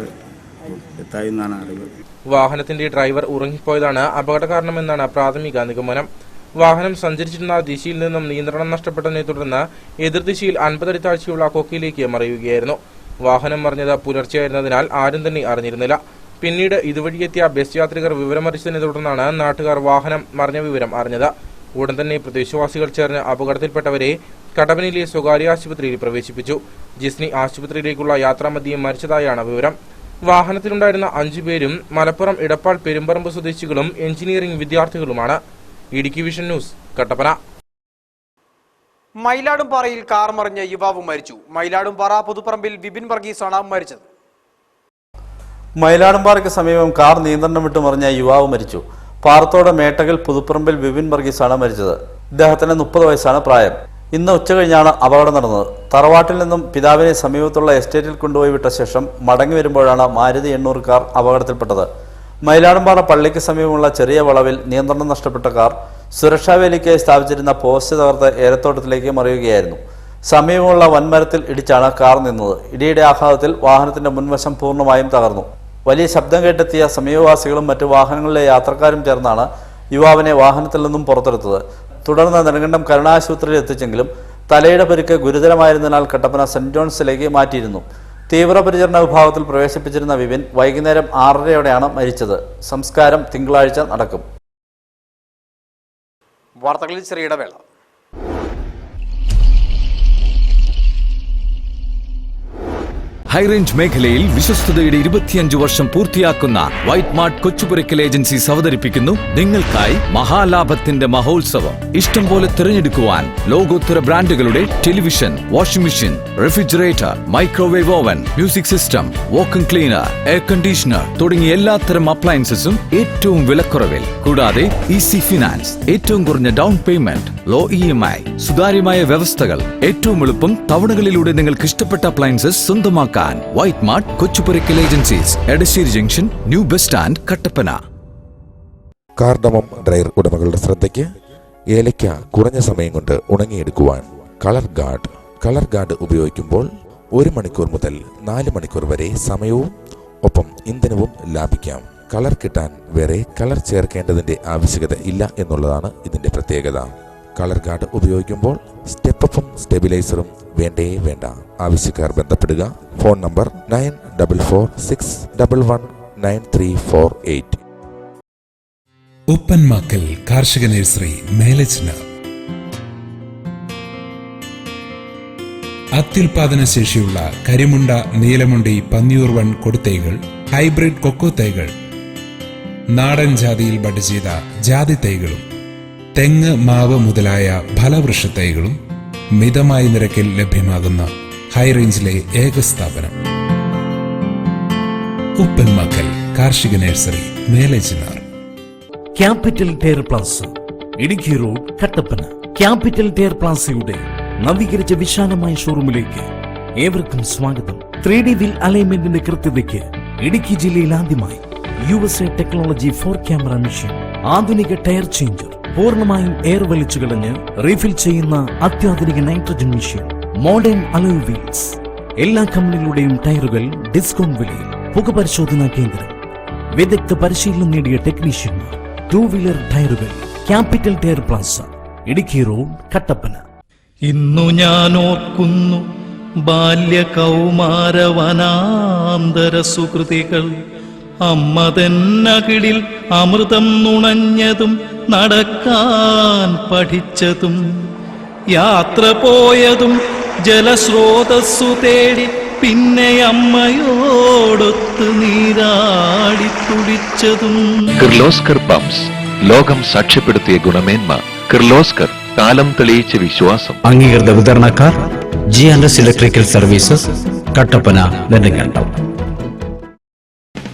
ഡെത്തായി എന്നാണ് അറിവ്. വാഹനത്തിന്റെ ഡ്രൈവർ ഉറങ്ങിപ്പോയതാണ് അപകട കാരണമെന്നാണ് പ്രാഥമിക നിഗമനം. വാഹനം സഞ്ചരിച്ചിരുന്ന ദിശയിൽ നിന്നും നിയന്ത്രണം നഷ്ടപ്പെട്ടതിനെ തുടർന്ന് എതിർദിശയിൽ 50 അടി താഴ്ചയുള്ള കൊക്കയിലേക്ക് മറിയുകയായിരുന്നു. വാഹനം മറിഞ്ഞത് പുലർച്ചെയായിരുന്നതിനാൽ ആരും തന്നെ അറിഞ്ഞിരുന്നില്ല. പിന്നീട് ഇതുവഴിയെത്തിയ ബസ് യാത്രികർ വിവരമറിച്ചതിനെ തുടർന്നാണ് നാട്ടുകാർ വാഹനം മറിഞ്ഞ വിവരം അറിഞ്ഞത്. ഉടൻ തന്നെ പ്രദേശവാസികൾ ചേർന്ന് അപകടത്തിൽപ്പെട്ടവരെ കട്ടപ്പനയിലെ സ്വകാര്യ ആശുപത്രിയിൽ പ്രവേശിപ്പിച്ചു. ജിസ്നി ആശുപത്രിയിലേക്കുള്ള യാത്രാമധ്യേ മരിച്ചതായാണ് വിവരം. വാഹനത്തിലുണ്ടായിരുന്ന 5 പേരും മലപ്പുറം ഇടപ്പാൾ പെരുമ്പറമ്പ് സ്വദേശികളും എഞ്ചിനീയറിംഗ് വിദ്യാർത്ഥികളുമാണ്. Idukki vision news, Kattappana. മയിലാടുംപാറയിൽ കാർ മറിഞ്ഞ് യുവാവ് മരിച്ചു. മയിലാടുംപാറ പുതുപ്പറമ്പിൽ വിപിൻ വർഗീസാണ് മരിച്ചത്. മയിലാടുംപാറയ്ക്ക് സമീപം കാർ നിയന്ത്രണം വിട്ട് മറിഞ്ഞ യുവാവ് മരിച്ചു. പാറത്തോട് മേട്ടകൽ പുതുപ്പറമ്പിൽ വിപിൻ വർഗീസാണ് മരിച്ചത്. ഇദ്ദേഹത്തിന് 30 വയസ്സാണ് പ്രായം. ഇന്ന് ഉച്ചകഴിഞ്ഞാണ് അപകടം നടന്നത്. തറവാട്ടിൽ നിന്നും പിതാവിനെ സമീപത്തുള്ള എസ്റ്റേറ്റിൽ കൊണ്ടുപോയി വിട്ട ശേഷം മടങ്ങി വരുമ്പോഴാണ് മാരുതി 800 കാർ അപകടത്തിൽപ്പെട്ടത്. മയിലാടുംപാറ പള്ളിക്ക് സമീപമുള്ള ചെറിയ വളവിൽ നിയന്ത്രണം നഷ്ടപ്പെട്ട കാർ സുരക്ഷാവേലിക്കായി സ്ഥാപിച്ചിരുന്ന പോസ്റ്റ് തകർത്ത് ഏലത്തോട്ടത്തിലേക്ക് മറിയുകയായിരുന്നു. സമീപമുള്ള വൻമരത്തിൽ ഇടിച്ചാണ് കാർ നിന്നത്. ഇടിയുടെ ആഘാതത്തിൽ വാഹനത്തിന്റെ മുൻവശം പൂർണ്ണമായും തകർന്നു. വലിയ ശബ്ദം കേട്ടെത്തിയ സമീപവാസികളും മറ്റു വാഹനങ്ങളിലെ യാത്രക്കാരും ചേർന്നാണ് യുവാവിനെ വാഹനത്തിൽ നിന്നും പുറത്തെടുത്തത്. തുടർന്ന് നെടുങ്കണ്ടം കരുണാശുപത്രിയിൽ എത്തിച്ചെങ്കിലും തലയുടെ പരിക്ക് ഗുരുതരമായിരുന്നതിനാൽ കട്ടപ്പന സെന്റ് ജോൺസിലേക്ക് മാറ്റിയിരുന്നു. തീവ്രപരിചരണ വിഭാഗത്തിൽ പ്രവേശിപ്പിച്ചിരുന്ന വിപിൻ വൈകുന്നേരം 6:30യോടെയാണ് മരിച്ചത്. സംസ്കാരം തിങ്കളാഴ്ച നടക്കും. വാർത്തകളിൽ ചെറിയ ഇടവേള. ഹൈറേഞ്ച് മേഖലയിൽ വിശ്വസ്തയുടെ 25 വർഷം പൂർത്തിയാക്കുന്ന വൈറ്റ് മാർട്ട് കൊച്ചുപുരയ്ക്കൽ ഏജൻസീസ് അവതരിപ്പിക്കുന്നു നിങ്ങൾക്കായി മഹാലാഭത്തിന്റെ മഹോത്സവം. ഇഷ്ടം പോലെ തിരഞ്ഞെടുക്കുവാൻ ലോകോത്തര ബ്രാൻഡുകളുടെ television, washing machine, refrigerator, microwave oven, music system, vacuum cleaner, air conditioner തുടങ്ങിയ എല്ലാത്തരം അപ്ലയൻസസും ഏറ്റവും വിലക്കുറവിൽ. കൂടാതെ ഈസി ഫിനാൻസ്, ഏറ്റവും കുറഞ്ഞ ഡൗൺ പേയ്മെന്റ്, ലോ EMI, സുതാര്യമായ വ്യവസ്ഥകൾ, ഏറ്റവും എളുപ്പം തവണകളിലൂടെ നിങ്ങൾക്ക് ഇഷ്ടപ്പെട്ട അപ്ലയൻസസ് സ്വന്തമാക്കാൻ. White mart Kochupurakkal agencies, Edassery junction, new bus stand, Kattappana. Cardamom dryer ഉടമകളുടെ ശ്രദ്ധയ്ക്ക് ഏലയ്ക്ക കുറഞ്ഞ സമയം കൊണ്ട് ഉണങ്ങിയെടുക്കുവാൻ കളർ ഗാർഡ് ഉപയോഗിക്കുമ്പോൾ 1 മണിക്കൂർ മുതൽ 4 മണിക്കൂർ വരെ സമയവും ഒപ്പം ഇന്ധനവും ലാഭിക്കാം. കളർ കിട്ടാൻ വേറെ കളർ ചേർക്കേണ്ടതിന്റെ ആവശ്യകത ഇല്ല എന്നുള്ളതാണ് ഇതിന്റെ പ്രത്യേകത. കളർ ഗാർഡ് ഉപയോഗിക്കുമ്പോൾ സ്റ്റെപ്പും സ്റ്റെബിലൈസറും വേണ്ട. ആവശ്യക്കാർ ബന്ധപ്പെടുക. Phone number 9446119348. ഉപ്പൻമാക്കൽ കാർഷിക നഴ്സറി, മേലച്ചിന. അത്യുൽപാദന ശേഷിയുള്ള കരിമുണ്ട, നീലമുണ്ടി, പന്നിയൂർ വൺ കൊടുത്തൈകൾ, ഹൈബ്രിഡ് കൊക്കോ തൈകൾ, നാടൻ ജാതിയിൽ ബഡ് ചെയ്ത ജാതി തൈകളും, തെങ്ങ്, മാവ് മുതലായ ഫലവൃക്ഷ തൈകളും മിതമായ നിരക്കിൽ ലഭ്യമാകുന്ന ഹൈറേഞ്ചിലെ ഏക സ്ഥാപനം ഉപ്പൻമാക്കൽ കാർഷിക nursery, Melachinnar. Capital tyre plaza, Idukki road, Kattappana. Capital tyre പ്ലാസയുടെ നവീകരിച്ച വിശാലമായ ഷോറൂമിലേക്ക് ഏവർക്കും സ്വാഗതം. 3D വീൽ അലൈൻമെന്റിന്റെ കൃത്യതയ്ക്ക് ഇടുക്കി ജില്ലയിൽ ആദ്യമായി USA ടെക്നോളജി 4 ക്യാമറ മെഷീൻ, ആധുനിക ടയർ ചേഞ്ചർ, പൂർണ്ണമായും എയർ വലിച്ചു കളഞ്ഞ് റീഫിൽ ചെയ്യുന്ന അത്യാധുനിക nitrogen machine, modern alloy wheels, എല്ലാ കമ്പനികളുടെയും ടയറുകൾ ഡിസ്കൗണ്ട് വിലയിൽ, പുകപരിശോധനാ കേന്ദ്രം, വിദഗ്ധ പരിശീലനം നേടിയ ടെക്നീഷ്യന്മാർ, 2 വീലർ ടയറുകൾ. Capital tyre plaza, Idukki road, Kattappana. ഇന്നു ഞാൻ ഓർക്കുന്നു ബാല്യകൗമാരവനാന്തര സുകൃതികൾ. അമ്മതന്നകിളിൽ അമൃതം നുണഞ്ഞതും നടക്കാൻ പഠിച്ചതും യാത്ര പോയതും ജലസ്രോതസ്സു തേടി പിന്നെ അമ്മയോടൊത്ത് നീരാടി തുടിച്ചതും. കിർലോസ്കർ പമ്പ്സ്, ലോകം സാക്ഷ്യപ്പെടുത്തിയ ഗുണമേന്മ. കിർലോസ്കർ, കാലം തെളിയിച്ച വിശ്വാസം. അംഗീകൃത വിതരണക്കാർ GNS electrical services, Kattappana, Nedumkandam.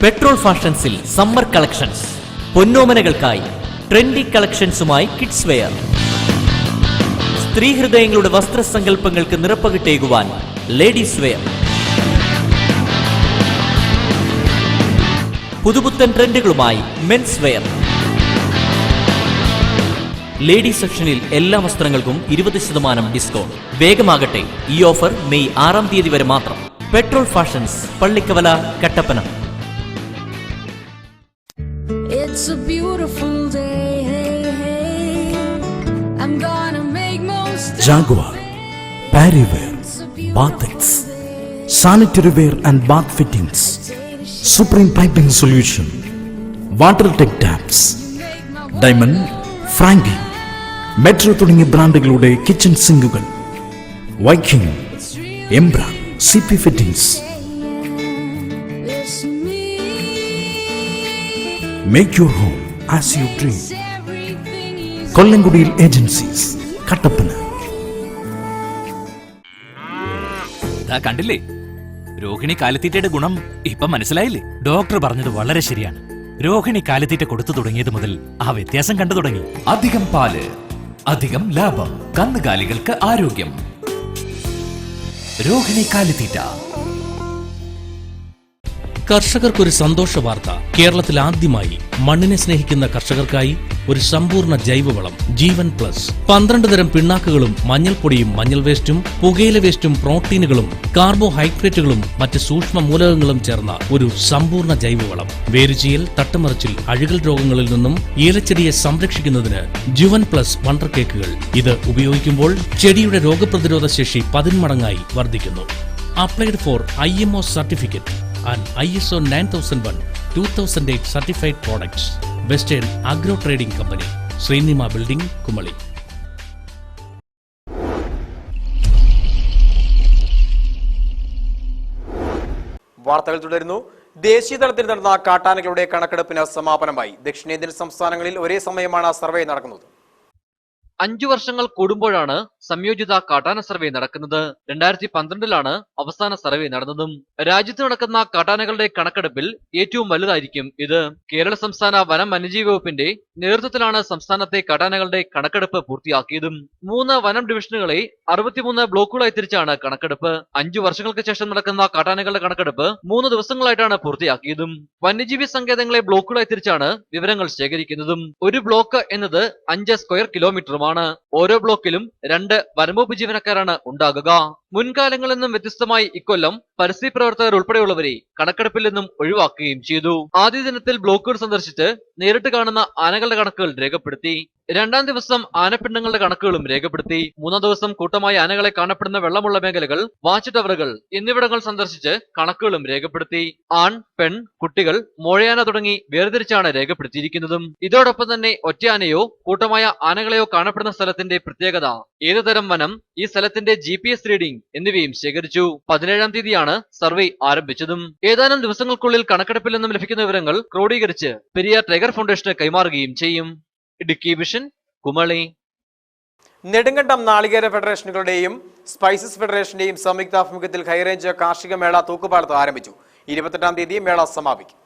Petrol ഫാഷൻസിൽ സമ്മർ കളക്ഷൻസ്, പൊന്നോമനകൾക്കായി ട്രെൻഡി കളക്ഷൻസുമായി കിഡ്സ് വെയർ. സ്ത്രീ ഹൃദയങ്ങളുടെ വസ്ത്രസങ്കല്പങ്ങൾക്ക് നിറപ്പകിട്ടേകുവാൻ ലേഡീസ് വെയർ. പുതുപുത്തൻ ട്രെൻഡുകളുമായി മെൻസ് വെയർ. ലേഡീസ് സെക്ഷനിൽ എല്ലാ വസ്ത്രങ്ങൾക്കും 20% ഡിസ്കൗണ്ട്. വേഗമാകട്ടെ, ഈ ഓഫർ മെയ് 6-ാം തീയതി വരെ മാത്രം. Petrol fashions, Pallikkavala, Kattappana. It's a beautiful day, hey, hey. I'm gonna make most of Jaguar, Parryware, Bathix, Sanitary Wear and Bath Fittings, Supreme Piping Solution, WaterTech Taps, Diamond, Frankie, Metro തുടങ്ങിയ ബ്രാൻഡുകളുടെ കിച്ചൺ സിങ്കുകൾ, വൈക്കിംഗ്, എംബ്ര, CP Fittings. Make your home as you dream. കൊല്ലംകുടിയിൽ ഏജൻസീസ്, കട്ടപ്പന. കണ്ടില്ലേ, രോഹിണി കാലിത്തീറ്റയുടെ ഗുണം ഇപ്പൊ മനസ്സിലായില്ലേ? ഡോക്ടർ പറഞ്ഞത് വളരെ ശരിയാണ്. രോഹിണി കാലിത്തീറ്റ കൊടുത്തു തുടങ്ങിയത് മുതൽ ആ വ്യത്യാസം കണ്ടു തുടങ്ങി. അധികം പാല്, അധികം ലാഭം, കന്നുകാലികൾക്ക് ആരോഗ്യം. രോഹിണി കാലിത്തീറ്റ. കർഷകർക്കൊരു സന്തോഷ വാർത്ത. കേരളത്തിൽ ആദ്യമായി മണ്ണിനെ സ്നേഹിക്കുന്ന കർഷകർക്കായി ഒരു സമ്പൂർണ്ണ ജൈവവളം ജീവൻ പ്ലസ്. 12 തരം പിണ്ണാക്കുകളും മഞ്ഞൾപ്പൊടിയും മഞ്ഞൾ വേസ്റ്റും പുകയില വേസ്റ്റും പ്രോട്ടീനുകളും കാർബോഹൈഡ്രേറ്റുകളും മറ്റ് സൂക്ഷ്മ മൂലകങ്ങളും ചേർന്ന ഒരു സമ്പൂർണ്ണ ജൈവവളം. വേരുചീയൽ, തട്ടുമറിച്ചിൽ, അഴുകൽ രോഗങ്ങളിൽ നിന്നും ഏലച്ചെടിയെ സംരക്ഷിക്കുന്നതിന് ജീവൻ പ്ലസ് വണ്ടർ കേക്കുകൾ. ഇത് ഉപയോഗിക്കുമ്പോൾ ചെടിയുടെ രോഗപ്രതിരോധ ശേഷി 10 മടങ്ങായി വർദ്ധിക്കുന്നു. Applied for IMO certificate and ISO 9001-2008 certified products. Western Agro Trading Company, Srinima Building, Kumali. വാർത്തകൾ തുടരുന്നു. ദേശീയ തലത്തിൽ നടന്ന കാട്ടാനകളുടെ കണക്കെടുപ്പിന് സമാപനമായി. ദക്ഷിണേന്ത്യൻ സംസ്ഥാനങ്ങളിൽ ഒരേ സമയമാണ് സർവേ നടക്കുന്നത്. 5 വർഷങ്ങൾ കൂടുമ്പോഴാണ് സംയോജിത കാട്ടാന സർവേ നടക്കുന്നത്. 2012-ലാണ് അവസാന സർവേ നടന്നതും. രാജ്യത്ത് നടക്കുന്ന കാട്ടാനകളുടെ കണക്കെടുപ്പിൽ ഏറ്റവും വലുതായിരിക്കും ഇത്. കേരള സംസ്ഥാന വനം വന്യജീവി വകുപ്പിന്റെ നേതൃത്വത്തിലാണ് സംസ്ഥാനത്തെ കാട്ടാനകളുടെ കണക്കെടുപ്പ് പൂർത്തിയാക്കിയതും. 3 വനം ഡിവിഷനുകളെ 63 ബ്ലോക്കുകളായി തിരിച്ചാണ് കണക്കെടുപ്പ്. 5 വർഷങ്ങൾക്ക് ശേഷം നടക്കുന്ന കാട്ടാനകളുടെ കണക്കെടുപ്പ് 3 ദിവസങ്ങളായിട്ടാണ് പൂർത്തിയാക്കിയതും. വന്യജീവി സങ്കേതങ്ങളെ ബ്ലോക്കുകളായി തിരിച്ചാണ് വിവരങ്ങൾ ശേഖരിക്കുന്നതും. ഒരു ബ്ലോക്ക് എന്നത് 5 സ്ക്വയർ കിലോമീറ്ററുമാണ്. ഓരോ ബ്ലോക്കിലും 2 വനംവകുപ്പ് ജീവനക്കാരാണ് ഉണ്ടാകുക. മുൻകാലങ്ങളിൽ നിന്നും വ്യത്യസ്തമായി ഇക്കൊല്ലം പരിസ്ഥിതി പ്രവർത്തകർ ഉൾപ്പെടെയുള്ളവരെ കണക്കെടുപ്പിൽ നിന്നും ഒഴിവാക്കുകയും ചെയ്തു. ആദ്യ ദിനത്തിൽ ബ്ലോക്കുകൾ സന്ദർശിച്ച് നേരിട്ട് കാണുന്ന ആനകളുടെ കണക്കുകൾ രേഖപ്പെടുത്തി. 2ാം ദിവസം ആനപ്പിണ്ടങ്ങളുടെ കണക്കുകളും രേഖപ്പെടുത്തി. 3ാം ദിവസം കൂട്ടമായി ആനകളെ കാണപ്പെടുന്ന വെള്ളമുള്ള മേഖലകൾ, വാച്ച് ടവറുകൾ എന്നിവിടങ്ങൾ സന്ദർശിച്ച് കണക്കുകളും രേഖപ്പെടുത്തി. ആൺ, പെൺ, കുട്ടികൾ, മോഴയാന തുടങ്ങി വേർതിരിച്ചാണ് രേഖപ്പെടുത്തിയിരിക്കുന്നതും. ഇതോടൊപ്പം തന്നെ ഒറ്റയാനയോ കൂട്ടമായ ആനകളെയോ കാണപ്പെടുന്ന സ്ഥലത്തിന്റെ പ്രത്യേകത, ഏതുതരം വനം, ഈ സ്ഥലത്തിന്റെ GPS റീഡിംഗ് എന്നിവയും ശേഖരിച്ചു. 17-ാം തീയതിയാണ് സർവേ ആരംഭിച്ചതും. ഏതാനും ദിവസങ്ങൾക്കുള്ളിൽ കണക്കെടുപ്പിൽ നിന്നും ലഭിക്കുന്ന വിവരങ്ങൾ ക്രോഡീകരിച്ച് പെരിയാർ ടൈഗർ ഫൗണ്ടേഷന് കൈമാറുകയും ചെയ്യും. ഇടുക്കി വിഷൻ, കുമളി. നെടുങ്കണ്ടം നാളികേര ഫെഡറേഷനുകളുടെയും സ്പൈസസ് ഫെഡറേഷന്റെയും സംയുക്താഭിമുഖ്യത്തിൽ ഹൈറേഞ്ച് കാർഷിക മേള തൂക്കുപാലത്ത് ആരംഭിച്ചു. 28-ാം തീയതി മേള സമാപിക്കും.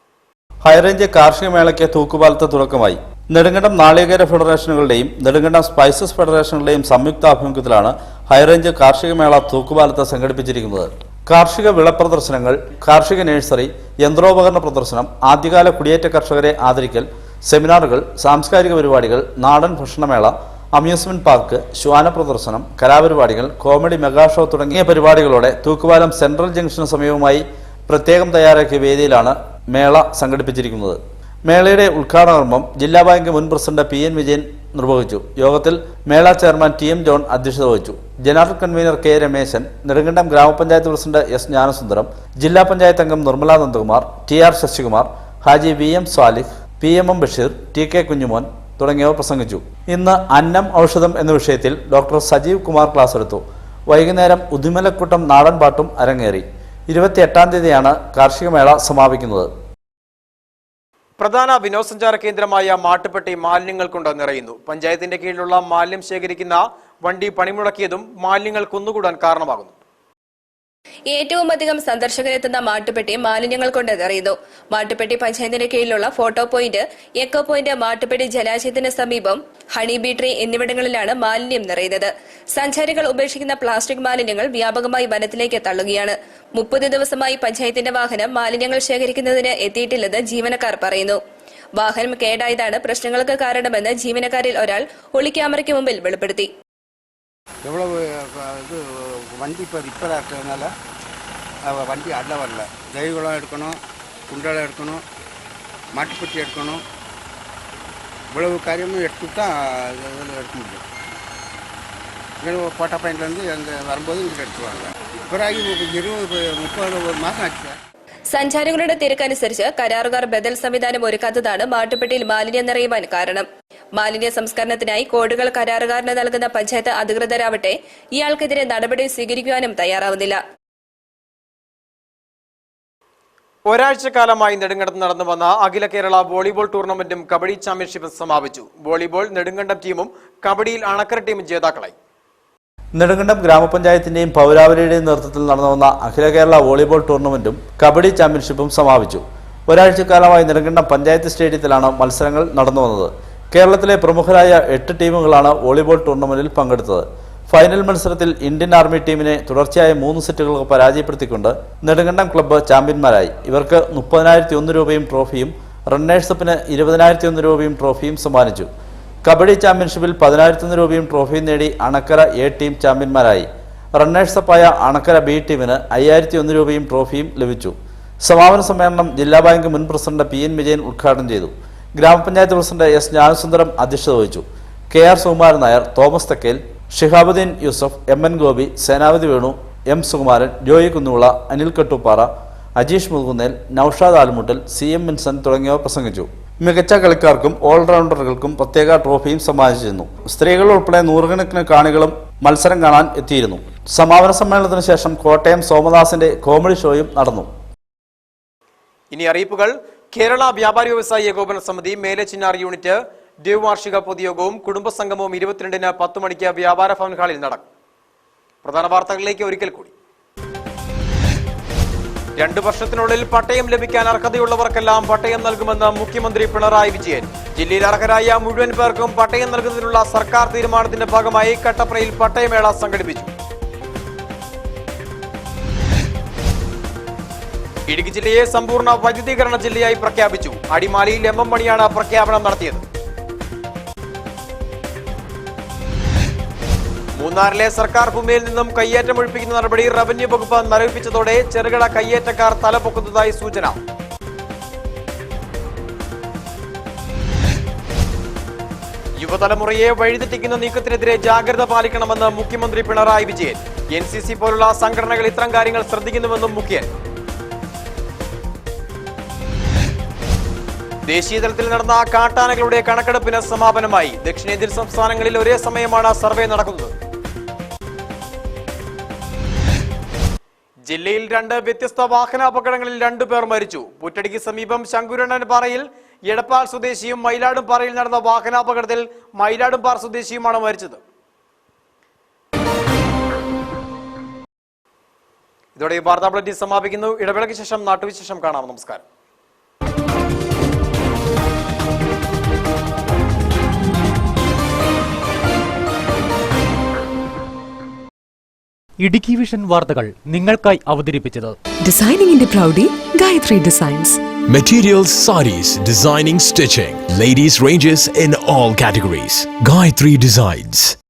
ഹൈറേഞ്ച് കാർഷിക മേളയ്ക്ക് തൂക്കുപാലത്ത് തുടക്കമായി. നെടുങ്കണ്ടം നാളികേര ഫെഡറേഷനുകളുടെയും നെടുങ്കണ്ടം സ്പൈസസ് ഫെഡറേഷനുകളുടെയും സംയുക്താഭിമുഖ്യത്തിലാണ് ഹൈറേഞ്ച് കാർഷിക മേള തൂക്കുപാലത്ത് സംഘടിപ്പിച്ചിരിക്കുന്നത്. കാർഷിക വിള പ്രദർശനങ്ങൾ, കാർഷിക നഴ്സറി, യന്ത്രോപകരണ പ്രദർശനം, ആദ്യകാല കുടിയേറ്റ കർഷകരെ ആദരിക്കൽ, സെമിനാറുകൾ, സാംസ്കാരിക പരിപാടികൾ, നാടൻ ഭക്ഷണമേള, അമ്യൂസ്മെന്റ് പാർക്ക്, ശ്വാന പ്രദർശനം, കലാപരിപാടികൾ, കോമഡി മെഗാ ഷോ തുടങ്ങിയ പരിപാടികളോടെ തൂക്കുപാലം സെൻട്രൽ ജംഗ്ഷന് സമീപമായി പ്രത്യേകം തയ്യാറാക്കിയ വേദിയിലാണ് മേള സംഘടിപ്പിച്ചിരിക്കുന്നത്. മേളയുടെ ഉദ്ഘാടന കർമ്മം ജില്ലാ ബാങ്ക് മുൻ പ്രസിഡന്റ് PN വിജയൻ നിർവഹിച്ചു. യോഗത്തിൽ മേള ചെയർമാൻ TM ജോൺ അധ്യക്ഷത വഹിച്ചു. General convener K Rameshan, Nedumkandam ഗ്രാമപഞ്ചായത്ത് പ്രസിഡന്റ് S ജ്ഞാനസുന്ദരം, ജില്ലാ പഞ്ചായത്ത് അംഗം Nirmala Nandakumar, TR Sasikumar, Haji VM Swalih, PMM Basheer, TK Kunjumon തുടങ്ങിയവർ പ്രസംഗിച്ചു. ഇന്ന് അന്നം ഔഷധം എന്ന വിഷയത്തിൽ ഡോക്ടർ സജീവ് കുമാർ ക്ലാസ് എടുത്തു. വൈകുന്നേരം ഉദിമലക്കൂട്ടം നാടൻ പാട്ടും അരങ്ങേറി. 28-ാം തീയതിയാണ് കാർഷിക മേള സമാപിക്കുന്നത്. പ്രധാന വിനോദസഞ്ചാര കേന്ദ്രമായ മാട്ടുപ്പെട്ടി മാലിന്യങ്ങൾ കൊണ്ട് നിറയുന്നു. പഞ്ചായത്തിന്റെ കീഴിലുള്ള മാലിന്യം ശേഖരിക്കുന്ന വണ്ടി പണിമുടക്കിയതും മാലിന്യങ്ങൾ കുന്നുകൂടാൻ കാരണമാകുന്നു. ഏറ്റവും അധികം സന്ദർശകരെത്തുന്ന മാട്ടുപ്പെട്ടി മാലിന്യങ്ങൾ കൊണ്ട് നിറയുന്നു. മാട്ടുപ്പെട്ടി പഞ്ചായത്തിന് കീഴിലുള്ള photo point, echo point, Mattupetty ജലാശയത്തിന് സമീപം, ഹണി ബീ ട്രീ എന്നിവിടങ്ങളിലാണ് മാലിന്യം നിറയുന്നത്. സഞ്ചാരികൾ ഉപേക്ഷിക്കുന്ന പ്ലാസ്റ്റിക് മാലിന്യങ്ങൾ വ്യാപകമായി വനത്തിലേക്ക് തള്ളുകയാണ്. 30 ദിവസമായി പഞ്ചായത്തിന്റെ വാഹനം മാലിന്യങ്ങൾ ശേഖരിക്കുന്നതിന് എത്തിയിട്ടില്ലെന്ന് ജീവനക്കാർ പറയുന്നു. വാഹനം കേടായതാണ് പ്രശ്നങ്ങൾക്ക് കാരണമെന്ന് ജീവനക്കാരിൽ ഒരാൾ ഒളിക്യാമറയ്ക്ക് മുമ്പിൽ വെളിപ്പെടുത്തി. വണ്ടി ഇപ്പോൾ റിപ്പയറാക്കുന്നതിനാல വണ്ടി അല്ല വരല. ജൈവവളം എടുക്കണം, കുണ്ടളം എടുക്കണം, മാട്ടുപ്പെട്ടി എടുക്കണം. இவ்வளவு காரியமும் எடுத்து தான் இதில் எடுக்க முடியும். இங்கே கோட்டை பாயிண்ட்லேருந்து அங்கே வரும்போது இங்கே எடுத்துவாங்க. பிறகு 20-30 മാസം ആச்சு. സഞ്ചാരികളുടെ തിരക്കനുസരിച്ച് കരാറുകാർ ബദൽ സംവിധാനം ഒരുക്കാത്തതാണ് മാട്ടുപ്പെട്ടിയിൽ മാലിന്യം നിറയുവാൻ കാരണം. മാലിന്യ സംസ്കരണത്തിനായി കോടുകൾ കരാറുകാരന് നൽകുന്ന പഞ്ചായത്ത് അധികൃതരാവട്ടെ ഇയാൾക്കെതിരെ നടപടി സ്വീകരിക്കുവാനും തയ്യാറാവുന്നില്ല. ഒരാഴ്ചക്കാലമായി നെടുങ്കണ്ടത്ത് നടന്നു വന്ന അഖില കേരള വോളിബോൾ ടൂർണമെന്റും കബഡി ചാമ്പ്യൻഷിപ്പും സമാപിച്ചു. വോളിബോൾ നെടുങ്കണ്ടം ടീമും കബഡിയിൽ അണക്കര ടീമും ജേതാക്കളായി. നെടുങ്കണ്ടം ഗ്രാമപഞ്ചായത്തിന്റെയും പൗരാവലിയുടെയും നേതൃത്വത്തിൽ നടന്നു വന്ന അഖില കേരള വോളിബോൾ ടൂർണമെന്റും കബഡി ചാമ്പ്യൻഷിപ്പും സമാപിച്ചു. ഒരാഴ്ചക്കാലമായി നെടുങ്കണ്ടം പഞ്ചായത്ത് സ്റ്റേഡിയത്തിലാണ് മത്സരങ്ങൾ നടന്നു വന്നത്. കേരളത്തിലെ പ്രമുഖരായ 8 ടീമുകളാണ് വോളിബോൾ ടൂർണമെന്റിൽ പങ്കെടുത്തത്. ഫൈനൽ മത്സരത്തിൽ ഇന്ത്യൻ ആർമി ടീമിനെ തുടർച്ചയായ 3 സെറ്റുകൾക്ക് പരാജയപ്പെടുത്തിക്കൊണ്ട് നെടുങ്കണ്ടം ക്ലബ്ബ് ചാമ്പ്യന്മാരായി. ഇവർക്ക് 30,001 രൂപയും ട്രോഫിയും, റണ്ണേഴ്സപ്പിന് 20,001 രൂപയും ട്രോഫിയും സമ്മാനിച്ചു. കബഡി ചാമ്പ്യൻഷിപ്പിൽ 10,001 രൂപയും ട്രോഫിയും നേടി അണക്കര എ ടീം ചാമ്പ്യന്മാരായി. റണ്ണേഴ്സപ്പായ അണക്കര ബി ടീമിന് 5,001 രൂപയും ട്രോഫിയും ലഭിച്ചു. സമാപന സമ്മേളനം ജില്ലാ ബാങ്ക് മുൻ പ്രസിഡന്റ് PN വിജയൻ ഉദ്ഘാടനം ചെയ്തു. ഗ്രാമപഞ്ചായത്ത് പ്രസിഡന്റ് S ജ്ഞാനസുന്ദരം അധ്യക്ഷത വഹിച്ചു. KR Sukumaran Nair, Thomas Thakkel, Shihabuddin Yusuf, MN Gopi, Senapathy Venu, M Sukumaran, Joy Kunnuvila, Anil Kattuppara, Ajeesh Mukunnel, Noushad Almuttal, CM Vincent തുടങ്ങിയവർ പ്രസംഗിച്ചു. മികച്ച കളിക്കാർക്കും ഓൾറൗണ്ടറുകൾക്കും പ്രത്യേക ട്രോഫിയും സമ്മാനിച്ചിരുന്നു. സ്ത്രീകൾ ഉൾപ്പെടെ നൂറുകണക്കിന് കാണികളും മത്സരം കാണാൻ എത്തിയിരുന്നു. സമാപന സമ്മേളനത്തിന് ശേഷം കോട്ടയം സോമദാസിന്റെ കോമഡി ഷോയും നടന്നു. ഇനി അറിയിപ്പുകൾ. കേരള വ്യാപാരി വ്യവസായി ഏകോപന സമിതി മേലച്ചിന്നാർ യൂണിറ്റ് ദ്വിവാർഷിക പൊതുയോഗവും കുടുംബസംഗമവും 22-ന് 10 മണിക്ക് വ്യാപാര ഭവൻ ഹാളിൽ നടക്കും. പ്രധാന വാർത്തകളിലേക്ക് ഒരിക്കൽ കൂടി. 2 വർഷത്തിനുള്ളിൽ പട്ടയം ലഭിക്കാൻ അർഹതയുള്ളവർക്കെല്ലാം പട്ടയം നൽകുമെന്ന് മുഖ്യമന്ത്രി പിണറായി വിജയൻ. ജില്ലയിൽ അർഹരായ മുഴുവൻ പേർക്കും പട്ടയം നൽകുന്നതിനുള്ള സർക്കാർ തീരുമാനത്തിന്റെ ഭാഗമായി കട്ടപ്പനയിൽ പട്ടയമേള സംഘടിപ്പിച്ചു. ഇടുക്കി ജില്ലയെ സമ്പൂർണ്ണ വൈദ്യുതീകരണ ജില്ലയായി പ്രഖ്യാപിച്ചു. അടിമാലിയിൽ MM മണിയാണ് പ്രഖ്യാപനം നടത്തിയത്. മൂന്നാറിലെ സർക്കാർ ഭൂമിയിൽ നിന്നും കയ്യേറ്റം ഒഴിപ്പിക്കുന്ന നടപടി റവന്യൂ വകുപ്പ് മരവിപ്പിച്ചതോടെ ചെറുകിട കയ്യേറ്റക്കാർ തലപൊക്കുന്നതായി സൂചന. യുവതലമുറയെ വഴിതെറ്റിക്കുന്ന നീക്കത്തിനെതിരെ ജാഗ്രത പാലിക്കണമെന്ന് മുഖ്യമന്ത്രി പിണറായി വിജയൻ. NCC പോലുള്ള സംഘടനകൾ ഇത്തരം കാര്യങ്ങൾ ശ്രദ്ധിക്കുന്നുവെന്നും മുഖ്യൻ. ദേശീയതലത്തിൽ നടന്ന കാട്ടാനകളുടെ കണക്കെടുപ്പിന് സമാപനമായി. ദക്ഷിണേന്ത്യൻ സംസ്ഥാനങ്ങളിൽ ഒരേ സമയമാണ് സർവേ നടക്കുന്നത്. ജില്ലയിൽ 2 വ്യത്യസ്ത വാഹനാപകടങ്ങളിൽ 2 പേർ മരിച്ചു. പുറ്റടിക്ക് സമീപം ശങ്കുരണ്ണൻപാറയിൽ എടപ്പാൾ സ്വദേശിയും മയിലാടുംപാറയിൽ നടന്ന വാഹനാപകടത്തിൽ മയിലാടുംപാറ സ്വദേശിയുമാണ് മരിച്ചത്. ഇതോടെ വാർത്താ ബുള്ളറ്റിൻ സമാപിക്കുന്നു. ഇടവേളയ്ക്ക് ശേഷം നാട്ടുവിശേഷം കാണാം. നമസ്കാരം. ഇടുക്കി വിഷൻ വാർത്തകൾ നിങ്ങൾക്കായി അവതരിപ്പിച്ചത് ഡിസൈനിങ്ങിന്റെ പ്രൗഢി Gayathri designs. Materials, sarees, designing, stitching, ladies ranges in all categories. Gayatri Designs.